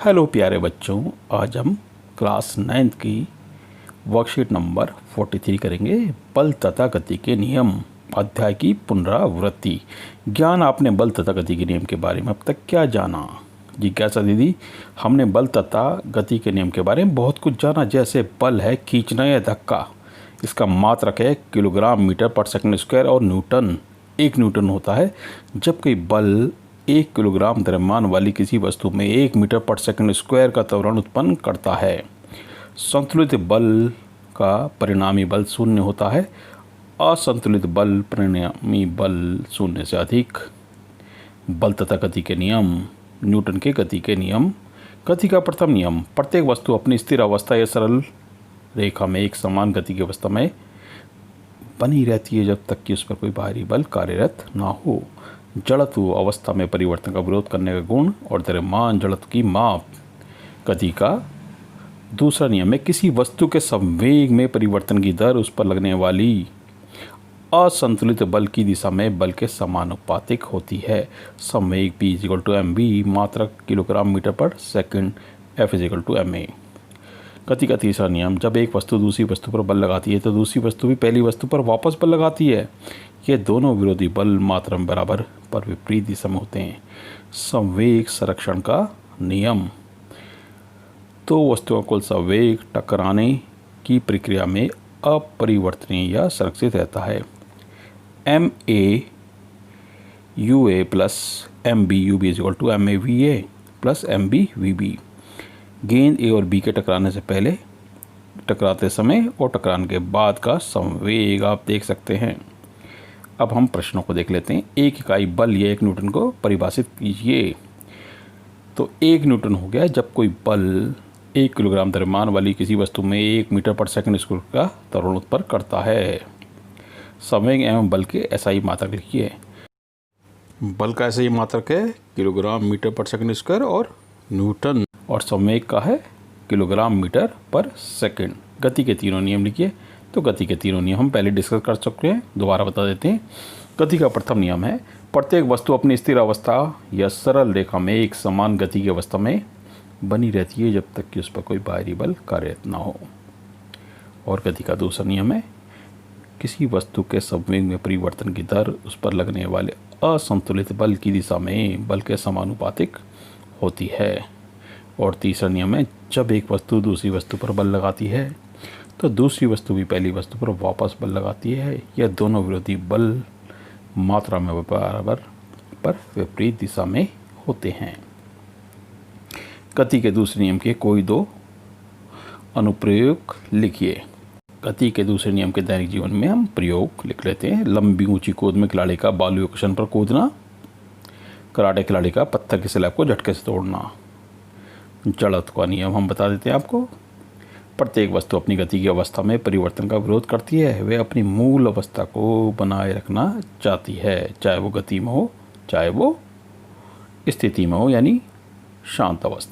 Hello प्यारे बच्चों, आज हम क्लास 9th की वर्कशीट नंबर 43 करेंगे। बल तथा गति के नियम अध्याय की पुनरावृत्ति। ज्ञान, आपने बल तथा गति के नियम के बारे में अब तक क्या जाना? जिज्ञासा दीदी, हमने बल तथा गति के नियम के बारे में बहुत कुछ जाना। जैसे बल है खींचना या धक्का, इसका मात्रक है किलोग्राम मीटर पर सेकंड स्क्वायर और न्यूटन, 1 न्यूटन होता है। जब कोई बल 1 किलोग्राम द्रव्यमान वाली किसी वस्तु में 1 मीटर पर सेकंड स्क्वायर का त्वरण उत्पन्न करता है। संतुलित बल का परिणामी बल शून्य होता है। असंतुलित बल परिणामी बल शून्य से अधिक। बल तथा गति के नियम, न्यूटन के गति के नियम। गति का प्रथम नियम, प्रत्येक वस्तु अपनी स्थिर अवस्था या सरल रेखा में एक समान गति की अवस्था में बनी रहती है जब तक कि उस पर कोई बाहरी बल कार्यरत ना हो। जड़त्व अवस्था में परिवर्तन का विरोध करने का गुण और द्रव्यमान जड़त्व की माप। गति का दूसरा नियम है, किसी वस्तु के संवेग में परिवर्तन की दर उस पर लगने वाली असंतुलित बल की दिशा में बल के समानुपातिक होती है। संवेग P = mv, मात्रक किलोग्राम मीटर पर सेकंड, F = ma। गति का तीसरा नियम, जब एक वस्तु दूसरी वस्तु पर बल लगाती है तो दूसरी वस्तु भी पहली वस्तु पर वापस बल लगाती है। ये दोनों विरोधी बल मात्रा में बराबर पर विपरीत दिशा में होते हैं। संवेग संरक्षण का नियम, तो वस्तुओं को संवेग टकराने की प्रक्रिया में अपरिवर्तनीय या संरक्षित रहता है। ma ua plus mb ub = ma va plus mb vb। गेंद ए और बी के टकराने से पहले, टकराते समय और टकराने के बाद का संवेग आप देख सकते हैं। अब हम प्रश्नों को देख लेते हैं। एक इकाई बल या 1 न्यूटन को परिभाषित कीजिए। तो 1 न्यूटन हो गया जब कोई बल 1 किलोग्राम द्रव्यमान वाली किसी वस्तु में 1 मीटर पर सेकंड स्क्वायर का त्वरण उत्पन्न करता है। संवेग एवं बल के एसआई मात्रक लिखिए। बल का एसआई मात्रक है किलोग्राम मीटर पर सेकंड स्क्वायर और न्यूटन, और संवेग का है किलोग्राम मीटर पर सेकंड। गति के तीनों नियम लिखिए। तो गति के तीनों नियम हम पहले डिस्कस कर चुके हैं, दोबारा बता देते हैं। गति का प्रथम नियम है, प्रत्येक वस्तु अपनी स्थिर अवस्था या सरल रेखा में एक समान गति की अवस्था में बनी रहती है जब तक कि उस पर कोई बाहरी बल कार्यरत ना हो। और गति का दूसरा नियम है, किसी वस्तु के संवेग में परिवर्तन की दर उस पर लगने वाले असंतुलित बल की दिशा में बल के समानुपातिक होती है। और तीसरा नियम है, जब एक वस्तु दूसरी वस्तु पर बल लगाती है तो दूसरी वस्तु भी पहली वस्तु पर वापस बल लगाती है। यह दोनों विरोधी बल मात्रा में बराबर पर विपरीत दिशा में होते हैं। गति के दूसरे नियम के कोई 2 अनुप्रयोग लिखिए। गति के दूसरे नियम के दैनिक जीवन में हम प्रयोग लिख लेते हैं। लंबी ऊंची कूद में खिलाड़ी का बालू कुशन पर कूदना। कराटे खिलाड़ी का पत्थर की स्लैब को झटके से तोड़ना। जड़त्व का नियम हम बता देते हैं आपको। प्रत्येक वस्तु अपनी गति की अवस्था में परिवर्तन का विरोध करती है। वे अपनी मूल अवस्था को बनाए रखना चाहती है, चाहे वो गति में हो चाहे वो स्थिति में हो, यानी शांत अवस्था।